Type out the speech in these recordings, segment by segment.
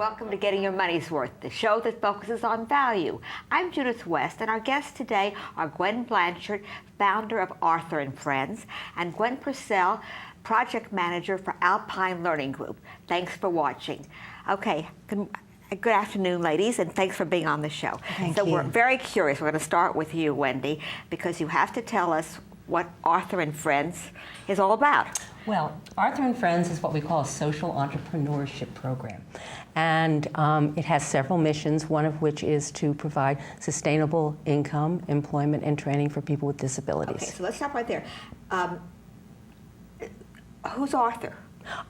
welcome to Getting Your Money's Worth, the show that focuses on value. I'm Judith West, and our guests today are Gwen Blanchard, founder of Arthur & Friends, and Gwen Purcell, project manager for Alpine Learning Group. Thanks for watching. Okay, good afternoon, ladies, and thanks for being on the show. Thank you. We're very curious. We're going to start with you, Wendie, because you have to tell us what Arthur & Friends is all about. Well, Arthur & Friends is what we call a social entrepreneurship program. And it has several missions, one of which is to provide sustainable income, employment, and training for people with disabilities. Okay, so let's stop right there. Who's Arthur?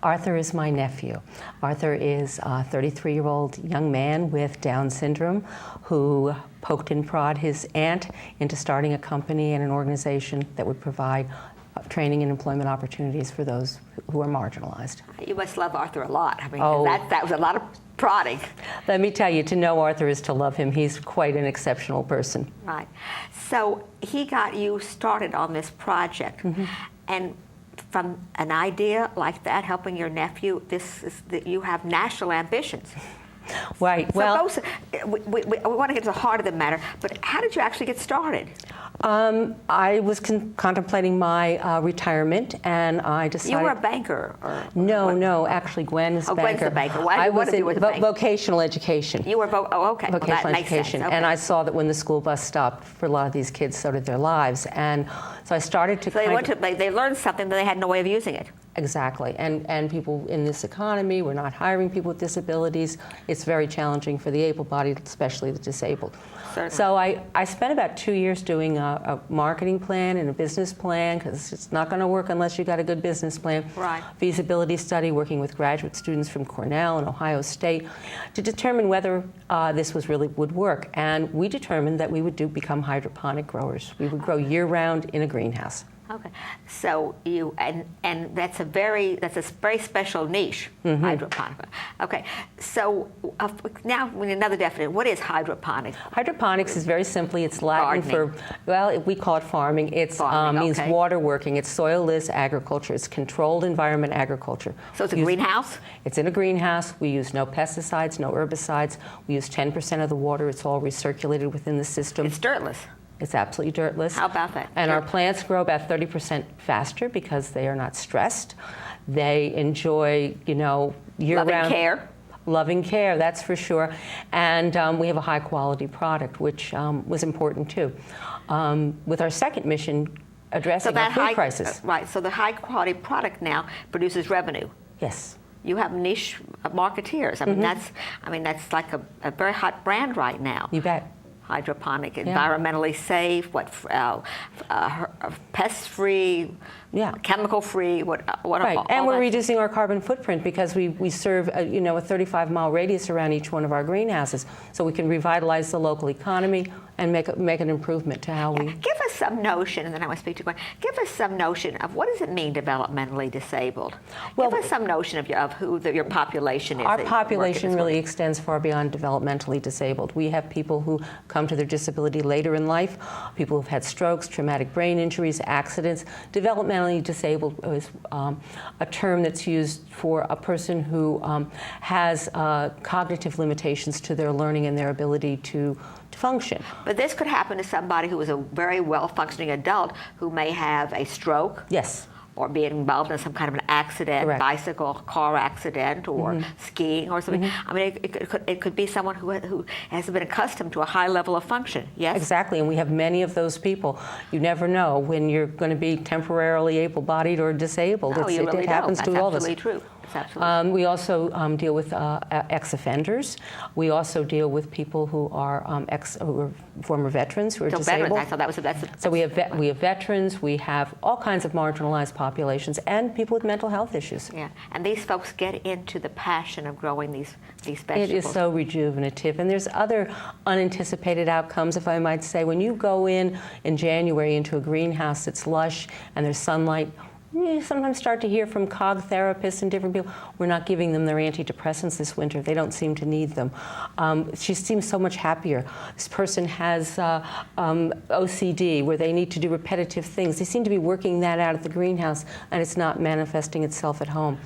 Arthur is my nephew. Arthur is a 33-year-old young man with Down syndrome who poked and prod his aunt into starting a company and an organization that would provide training and employment opportunities for those who are marginalized. You must love Arthur a lot. I mean, Oh. that was a lot of prodding. Let me tell you, to know Arthur is to love him. He's quite an exceptional person. Right. So he got you started on this project. Mm-hmm. And from an idea like that, helping your nephew, you have national ambitions. Right. So well, we want to get to the heart of the matter, but how did you actually get started? I was contemplating my retirement, and I decided... You were a banker? No, actually Gwen is a banker. Gwen's the banker. I was in vocational education. You were, okay. Vocational that education. Makes sense. Okay. And I saw that when the school bus stopped, for a lot of these kids, so did their lives. And so I started to they learned something, but they had no way of using it. Exactly. And people in this economy, we're not hiring people with disabilities. It's very challenging for the able-bodied, especially the disabled. Certainly. So I spent about 2 years doing a marketing plan and a business plan, because it's not going to work unless you got a good business plan. Right. Feasibility study, working with graduate students from Cornell and Ohio State to determine whether this would work. And we determined that we would become hydroponic growers. We would grow year-round in a greenhouse. Okay, so you and that's a very special niche, mm-hmm. Hydroponic. Okay, so now another definition. What is hydroponic? Hydroponics is very simply, it's Latin Gardening. we call it farming. It means okay. water working. It's soil-less agriculture. It's controlled environment agriculture. So it's a greenhouse? It's in a greenhouse. We use no pesticides, no herbicides. We use 10% of the water. It's all recirculated within the system. It's dirtless. It's absolutely dirtless. How about that? And our plants grow about 30% faster because they are not stressed. They enjoy, year-round... Loving care. Loving care, that's for sure. And we have a high-quality product, which was important, too. With our second mission, addressing the food crisis. Right, so the high-quality product now produces revenue. Yes. You have niche marketeers. I mean, mm-hmm. that's like a very hot brand right now. You bet. Hydroponic, environmentally safe, pest-free, chemical-free, right. And we're reducing our carbon footprint because we serve a 35-mile radius around each one of our greenhouses, so we can revitalize the local economy and make an improvement to how we... Give us some notion, and then I want to speak to Gwen. Give us some notion of what does it mean developmentally disabled? Give us some notion of who your population is. Our population really extends far beyond developmentally disabled. We have people who come to their disability later in life, people who've had strokes, traumatic brain injuries, accidents. Developmentally disabled is a term that's used for a person who has cognitive limitations to their learning and their ability to function. But this could happen to somebody who is a very well-functioning adult who may have a stroke. Yes. Or be involved in some kind of an accident, Correct. Bicycle, car accident, or mm-hmm. skiing or something. Mm-hmm. I mean, it could be someone who has been accustomed to a high level of function, yes? Exactly, and we have many of those people. You never know when you're going to be temporarily able-bodied or disabled. No, you really it happens don't. to all of us. That's absolutely true. We also deal with ex-offenders. We also deal with people who are former veterans who are disabled. Veterans, I thought that was So we have veterans. We have all kinds of marginalized populations and people with mental health issues. Yeah, and these folks get into the passion of growing these vegetables. It is so rejuvenative, and there's other unanticipated outcomes, if I might say. When you go in January into a greenhouse that's lush and there's sunlight. You sometimes start to hear from COG therapists and different people, we're not giving them their antidepressants this winter. They don't seem to need them. She seems so much happier. This person has OCD, where they need to do repetitive things. They seem to be working that out at the greenhouse, and it's not manifesting itself at home.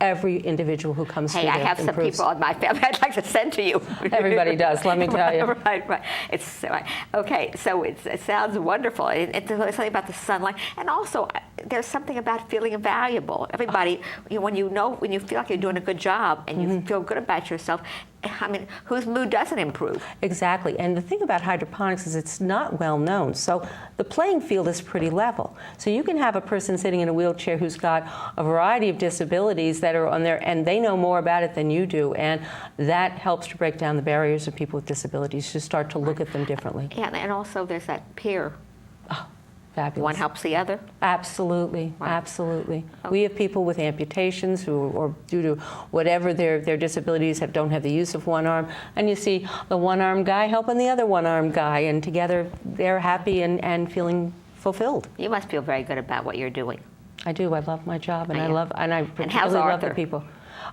every individual who comes through Hey, there I have some improves. people in my family I'd like to send to you. Everybody does, let me tell you. Right. It's okay. So it sounds wonderful. There's something about the sunlight, and also there's something about feeling valuable. Everybody, when you feel like you're doing a good job and you feel good about yourself. I mean, whose mood doesn't improve? Exactly. And the thing about hydroponics is it's not well known. So the playing field is pretty level. So you can have a person sitting in a wheelchair who's got a variety of disabilities that are on there, and they know more about it than you do. And that helps to break down the barriers of people with disabilities, to start to look at them differently. Yeah, and also there's that peer. Fabulous. One helps the other? Absolutely, Wow. absolutely. Okay. We have people with amputations who, or due to whatever their disabilities, don't have the use of one arm, and you see the one-armed guy helping the other one-armed guy, and together they're happy and feeling fulfilled. You must feel very good about what you're doing. I do. I love my job, and Yeah. I how's particularly love the Arthur? people.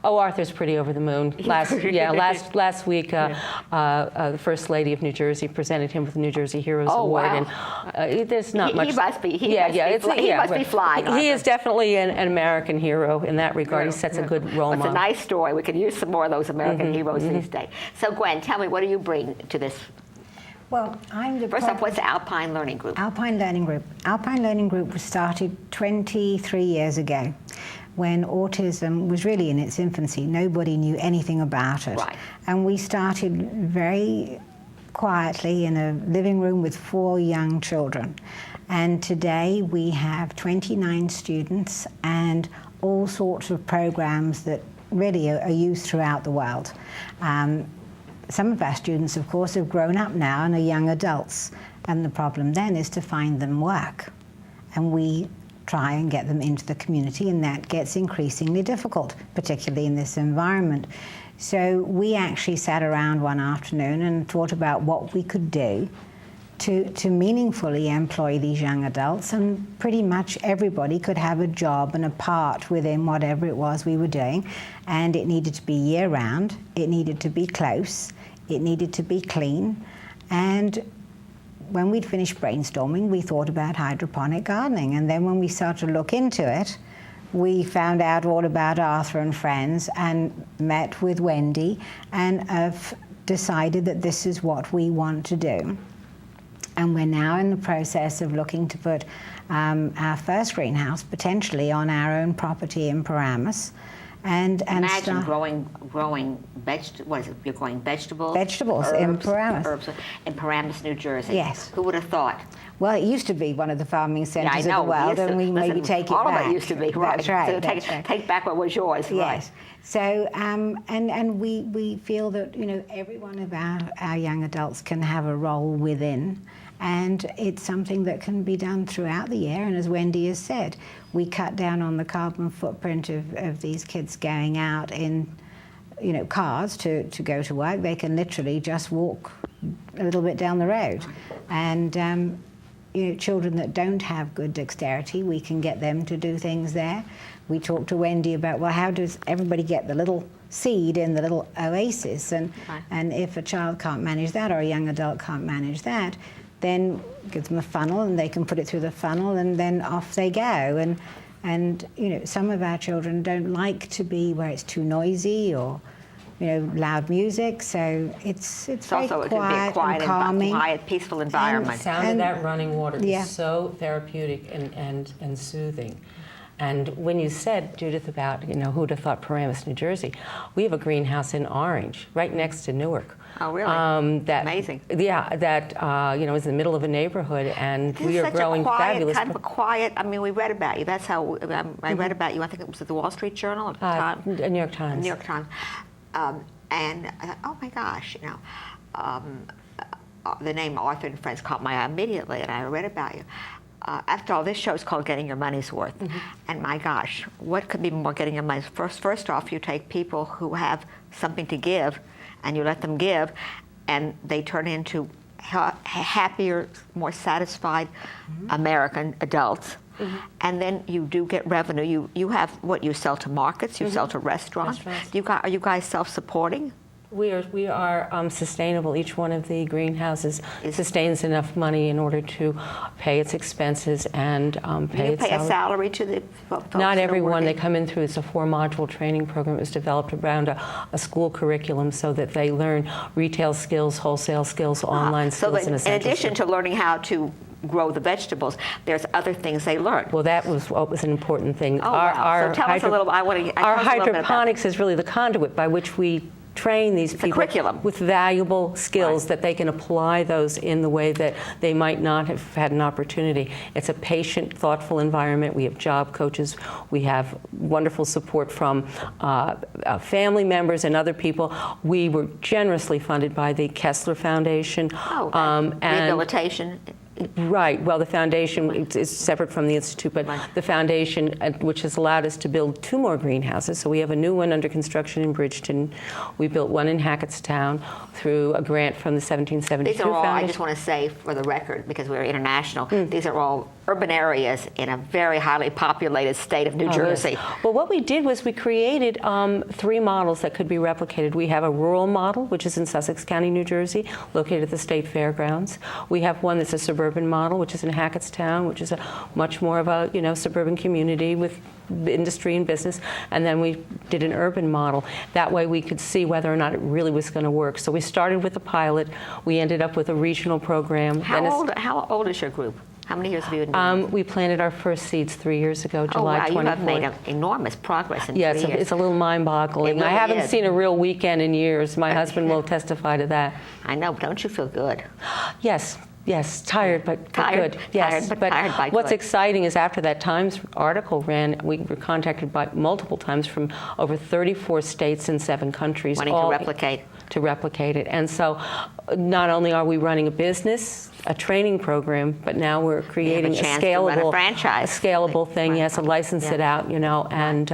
Oh, Arthur's pretty over the moon. Last week, the First Lady of New Jersey presented him with the New Jersey Heroes Award, wow. and there's not much. He must be. He must be flying. He is definitely an American hero in that regard. He sets a good role It's model. a nice story. We could use some more of those American heroes these days. So, Gwen, tell me, what do you bring to this? Well, I'm the First off, what's Alpine Learning Group? Alpine Learning Group. Alpine Learning Group was started 23 years ago, when autism was really in its infancy. Nobody knew anything about it. Right. And we started very quietly in a living room with 4 young children. And today we have 29 students and all sorts of programs that really are used throughout the world. Some of our students, of course, have grown up now and are young adults. And the problem then is to find them work. And we try and get them into the community, and that gets increasingly difficult, particularly in this environment. So we actually sat around one afternoon and thought about what we could do to meaningfully employ these young adults, and pretty much everybody could have a job and a part within whatever it was we were doing. And it needed to be year-round, it needed to be close, it needed to be clean. And when we'd finished brainstorming, we thought about hydroponic gardening. And then when we started to look into it, we found out all about Arthur and Friends and met with Wendie and have decided that this is what we want to do. And we're now in the process of looking to put our first greenhouse potentially on our own property in Paramus. And Imagine growing vegetables. What is it? You're growing vegetables. Vegetables herbs, in Paramus. Herbs in Paramus, New Jersey. Yes. Who would have thought? Well, it used to be one of the farming centres Yeah, I know. of the world, and we maybe take it all back. All of it used to be, right. That's right. So that's right. take back what was yours, Yes. right. So, and we feel that, every one of our young adults can have a role within, and it's something that can be done throughout the year. And as Wendie has said, we cut down on the carbon footprint of these kids going out in, cars to go to work. They can literally just walk a little bit down the road. And, children that don't have good dexterity, we can get them to do things there. We talked to Wendie about, well, how does everybody get the little seed in the little oasis? And if a child can't manage that, or a young adult can't manage that, then give them a funnel and they can put it through the funnel, and then off they go. And some of our children don't like to be where it's too noisy or loud music, so it's very also quiet and calming. Quiet, peaceful environment. The sound of that running water Yeah. is so therapeutic and soothing. And when you said, Judith, about who'd have thought Paramus, New Jersey, we have a greenhouse in Orange, right next to Newark. Oh, really? Amazing. Yeah, that is in the middle of a neighborhood, and we are growing fabulous. Kind of a quiet. I mean, we read about you. That's how I read about you. I think it was at the Wall Street Journal at the time. New York Times. New York Times. And I thought, oh my gosh, the name Arthur and Friends caught my eye immediately, and I read about you. After all, this show is called Getting Your Money's Worth. And my gosh, what could be more getting your money's worth? First off, you take people who have something to give, and you let them give, and they turn into happier, more satisfied American adults. And then you do get revenue. You have what you sell to markets, you sell to restaurants. Are you guys self-supporting? We are sustainable. Each one of the greenhouses sustains enough money in order to pay its expenses and pay its a salary to the folks? Not everyone. They come in through, it's a 4-module training program. It was developed around a school curriculum so that they learn retail skills, wholesale skills, online skills, and essential in addition skills. to learning how to grow the vegetables, there's other things they learn. Well, that was what was an important thing. Oh, wow. So tell us a little. Our hydroponics is really the conduit by which we train these people with valuable skills that they can apply those in the way that they might not have had an opportunity. It's a patient, thoughtful environment. We have job coaches. We have wonderful support from family members and other people. We were generously funded by the Kessler Foundation. Rehabilitation. Right. Well, the foundation is separate from the institute, but the foundation, which has allowed us to build 2 more greenhouses. So we have a new one under construction in Bridgeton. We built one in Hackettstown through a grant from the 1772 These are all, Foundation. I just want to say for the record, because we're international, these are all urban areas in a very highly populated state of New Jersey. Yes. Well, what we did was we created 3 models that could be replicated. We have a rural model, which is in Sussex County, New Jersey, located at the State Fairgrounds. We have one that's a suburban model, which is in Hackettstown, which is a much more of a suburban community with industry and business. And then we did an urban model. That way we could see whether or not it really was going to work. So we started with a pilot. We ended up with a regional program. How old is your group? How many years have you been doing We planted our first seeds 3 years ago, July 24th. You have made enormous progress in 3 years. Yes, it's a little mind-boggling. Really I haven't seen a real weekend in years. My husband will testify to that. I know, but don't you feel good? Yes, tired, but good. Yes, tired, but what's good. exciting is after that Times article ran, we were contacted by multiple times from over 34 states and 7 countries. Wanting to replicate. To replicate it. And so not only are we running a business, a training program, but now we're creating a scalable thing, a license it out, and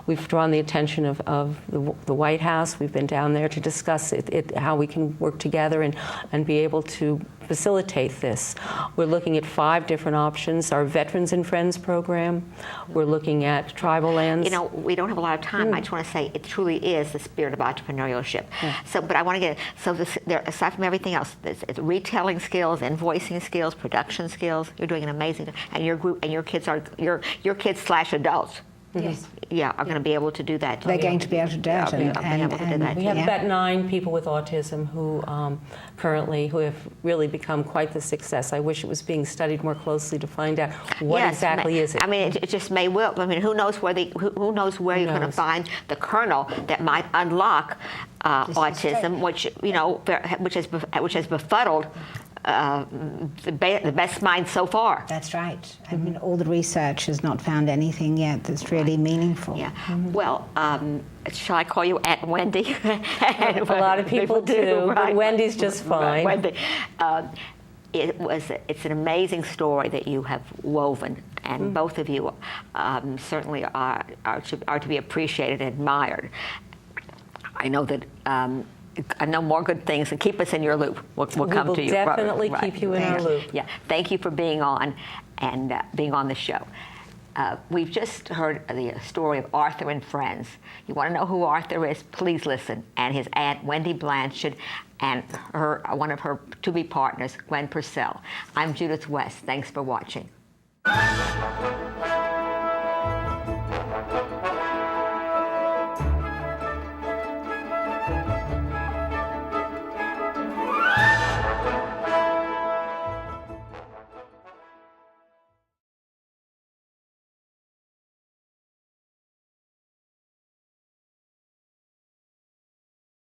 we've drawn the attention of the White House. We've been down there to discuss how we can work together and be able to facilitate this. We're looking at 5 different options. Our Veterans and Friends program. We're looking at tribal lands. We don't have a lot of time. I just want to say it truly is the spirit of entrepreneurship. So, but I want to get aside from everything else, it's retailing skills, invoicing skills, production skills. You're doing an amazing, and your group and your kids are your kids/adults. Yes. Yeah, are going to be able to do that. They're going to be able to do it. We have about 9 people with autism who currently have really become quite the success. I wish it was being studied more closely to find out what exactly is it. I mean, it just may well. I mean, who knows where you're going to find the kernel that might unlock autism, which has befuddled the best mind so far. That's right. I mean, all the research has not found anything yet that's really meaningful. Yeah. Well, shall I call you Aunt Wendie? A lot of people do, but Wendie's just fine. Wendie. It's an amazing story that you have woven, and both of you certainly are to be appreciated and admired. I know that. I know more good things, and keep us in your loop. We'll come to you. We will definitely keep you in our loop. Yeah. Thank you for being on and being on the show. We've just heard the story of Arthur and friends. You want to know who Arthur is? Please listen. And his aunt, Wendie Blanchard, and one of her to-be partners, Gwen Purcell. I'm Judith West. Thanks for watching.